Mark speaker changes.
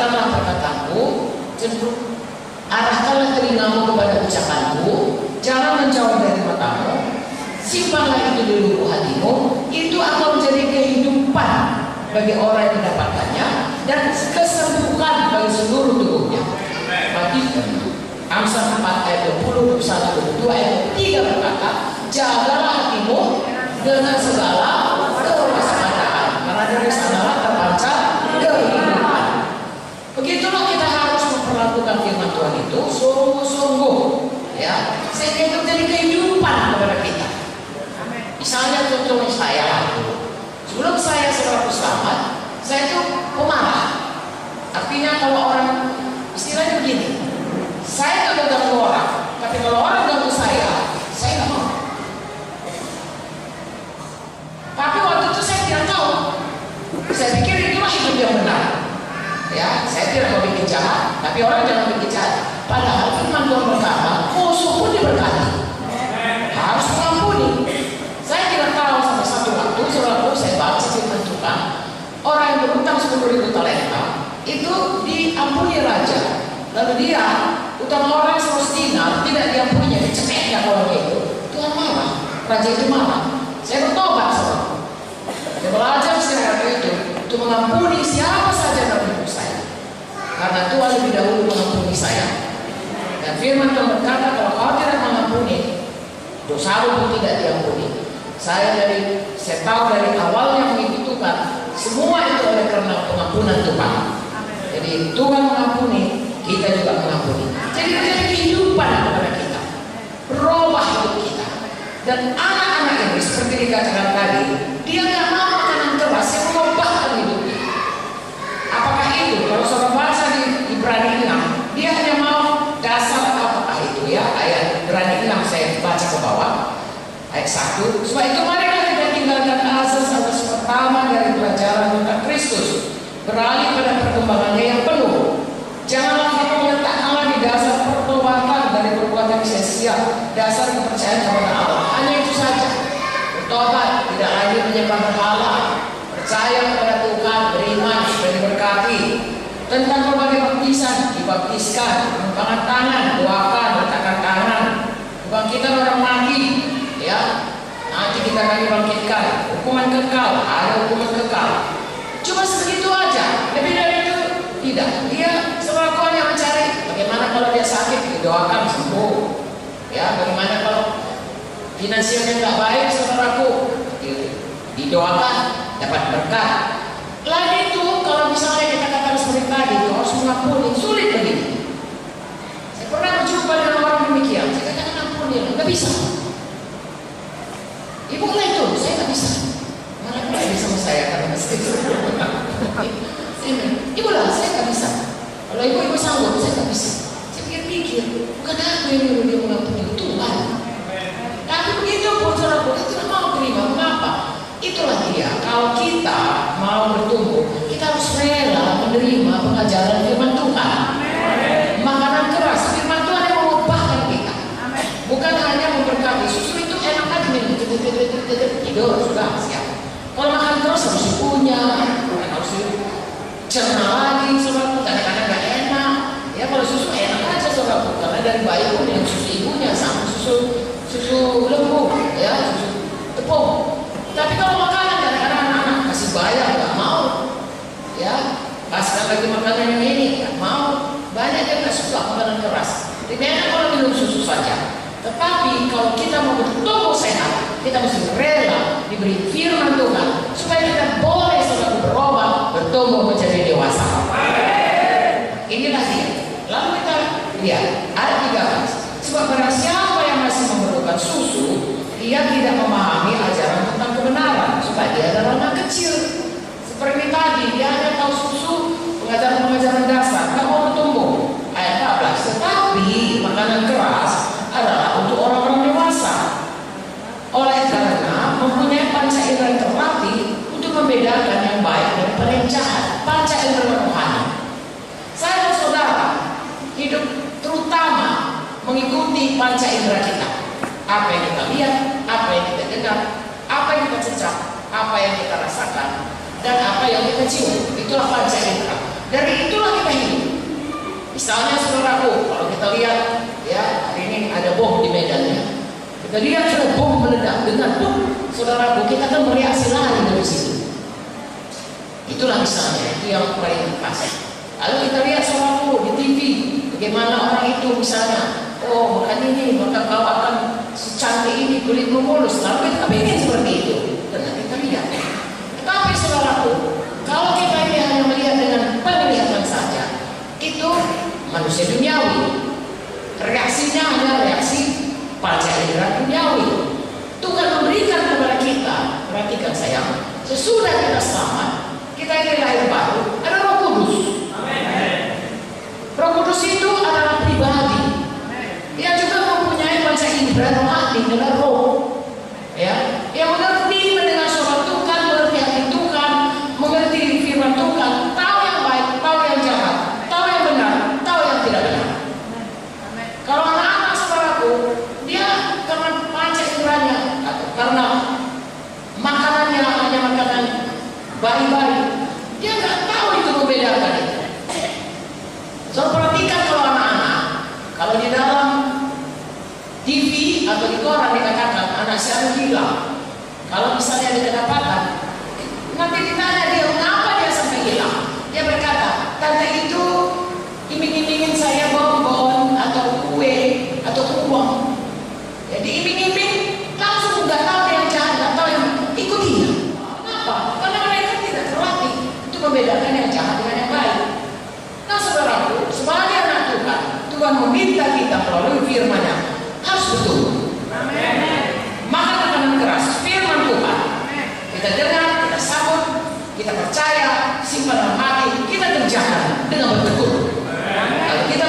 Speaker 1: dengarkanlah perkataanku, arahkanlah telingamu kepada ucapanku, jangan menjauh dari matamu, simpanlah itu di lubuk hatimu, itu akan menjadi kehidupan bagi orang yang mendapatkannya dan kesembuhan bagi seluruh tubuhnya. Amsal 4 ayat 20, 21, 22 ayat 3 berkata, jagalah hatimu dengan segala kewaspadaan, karena dari sanalah terpancar kehidupan. Begitulah kita harus memperlakukan firman Tuhan itu sungguh-sungguh, ya, sehingga itu menjadi kehidupan kepada kita. Misalnya contohnya saya, sebelum saya 100 selamat, saya itu pemarah. Artinya kalau orang, istilahnya begini, saya tidak ganggu orang, tapi kalau orang ganggu saya nggak mau. Tapi waktu itu saya tidak tahu, saya pikir itulah hidup yang benar. Ya, saya tidak mau bikin jahat, tapi orang jangan bikin jahat. Padahal firman Tuhan berkata, musuh pun diberkati, harus mengampuni. Saya tidak tahu sampai satu waktu, setelah saya baca firman Tuhan, orang yang berutang 10.000 talenta itu diampuni raja. Lalu dia utang orang 100 dinar tidak diampuninya, dicekeknya kalau itu. Tuhan marah, raja itu marah. Saya bertobat soalnya. Saya belajar secara itu untuk mengampuni siapa saja dalam hidup saya. Karena Tuhan lebih dahulu mengampuni saya. Dan firman Tuhan berkata, kalau kau tidak mengampuni, dosamu pun tidak diampuni. Saya tahu dari awalnya mengikuti Tuhan, semua itu oleh karena pengampunan Tuhan. Jadi Tuhan mengampuni, kita juga mengampuni. Jadi menjadi kehidupan kepada kita, berubah hidup kita. Dan anak-anak ini seperti dikatakan tadi, dia nggak mau makanan keras yang mengubahkan hidupnya. Apakah itu? Kalau saudara baca di Ibrani 6, dia hanya mau dasar apakah itu ya? Ayat Ibrani 6 saya baca ke bawah, ayat 1. Sebab itu marilah kita tinggalkan asas-asas pertama dari pelajaran tentang Kristus, beralih pada perkembangannya yang penuh. Janganlah kita meletakkan lagi dasar pertobatan dari perbuatan sia-sia, dasar kepercayaan kepada Allah. Hanya itu saja. Bertobat, tidak lagi menyembah berhala, percaya kepada Tuhan, beriman supaya diberkati. Tentang berbagai baptisan, dibaptiskan, pengembangan tangan, doakan, letakkan tangan, kebangkitan orang mati, ya. Nanti kita akan dibangkitkan. Hukuman kekal, ada hukuman kekal. Cuma segitu aja. Lebih dari itu tidak. Dia selakuannya mencari bagaimana kalau dia sakit didoakan sembuh. Ya, bagaimana kalau finansialnya nggak baik, saudaraku, didoakan dapat berkah. Lain itu kalau misalnya kita katakan seperti tadi, harus mengampuni, sulit begini. Saya pernah berjumpa dengan orang demikian. Saya katakan ampuni, nggak bisa. Ibu lah itu, saya nggak bisa. Mana nggak bisa sama saya karena mesti. Ibu lah, saya nggak bisa. Kalau ibu sanggup, saya nggak bisa. Saya pikir-pikir, bukan aku yang nyuruh dia mengampuni, Tuhan. Tapi begitu pun saudara, kita tidak mau terima. Mengapa? Itulah dia. Kalau kita mau bertumbuh, kita harus rela menerima pengajaran firman Tuhan. Makanan keras, firman Tuhan yang mengubahkan kita. Bukan hanya memberkati. Susu itu enak aja minum, tidur sudah siap. Kalau makan terus harus dikunyah, harus cerna lagi, saudara. Kadang-kadang nggak enak. Ya kalau susu enak aja saudara, karena dari bayi pun yang susu ibunya sama susu lembu, ya susu tepung. Tapi kalau makanan kadang-kadang anak-anak kasih bayar nggak mau, ya kasihkan lagi makanan yang ini nggak mau. Banyak yang nggak suka makanan keras. Lebih enak kalau minum susu saja. Tetapi kalau kita mau bertumbuh sehat, kita mesti rela diberi firman Tuhan supaya kita boleh selalu berubah, bertumbuh menjadi dewasa. Inilah dia. Lalu kita lihat ayat 13. Sebab barang siapa yang masih memerlukan susu, dia tidak memahami ajaran tentang kebenaran, sebab dia adalah anak kecil. Seperti tadi, dia hanya tahu susu, pengajaran-pengajaran dasar, nggak mau bertumbuh. Ayat 14. Tetapi makanan keras adalah untuk orang-orang dewasa. Oleh karena mempunyai panca indera yang terlatih untuk membedakan yang baik daripada yang jahat. Panca indera rohani. Saya dan saudara hidup terutama mengikuti panca indera kita. Apa yang kita lihat, apa yang kita dengar, apa yang kita cecap, apa yang kita rasakan, dan apa yang kita cium. Itulah panca indera. dari itulah kita hidup. Misalnya saudaraku, kalau kita lihat ya hari ini ada bom di Medan ya, kita lihat sudah bom meledak dengan bom, saudaraku kita kan bereaksi lari dari situ. Itulah misalnya, itu yang paling pas. Lalu kita lihat saudaraku di TV, bagaimana orang itu misalnya, oh makan ini, maka kau akan secantik ini, kulitmu mulus. Lalu kita ingin seperti itu, dan kita lihat. Tetapi saudaraku, kalau kita ini hanya melihat dengan penglihatan saja, itu manusia duniawi. Reaksinya adalah reaksi panca indera duniawi. Tuhan memberikan kepada kita, perhatikan sayang, sesudah kita selamat, kita ini lahir baru, ada Roh Kudus. Roh Kudus itu adalah pribadi. Dia juga mempunyai panca indera rohani dengan roh. Ya, yang mengerti mendengar suara Tuhan, mengerti hati Tuhan, mengerti firman Tuhan, tahu yang baik, tahu yang jahat, tahu yang benar, tahu yang tidak benar. Kalau anak-anak saudaraku, dia karena panca inderanya atau karena makanannya hanya makanan bayi-bayi, dia nggak tahu itu membedakan itu. So perhatikan kalau anak-anak, kalau di dalam TV atau di koran dikatakan anak saya hilang, kalau misalnya dia dapatkan, nanti ditanya dia mengapa dia sampai hilang, dia berkata, tante itu iming-imingin saya bonbon atau kue atau uang. Jadi iming-iming langsung nggak tahu yang jahat, nggak tahu yang ikut dia. Kenapa? Karena mereka tidak terlatih untuk membedakan yang jahat dengan yang baik. Nah saudaraku, sebagai anak Tuhan, Tuhan meminta kita melalui firman-Nya harus betul. Makan makanan keras, firman Tuhan. Kita dengar, kita sambut, kita percaya, simpan dalam hati, kita kerjakan dengan betul. Kalau kita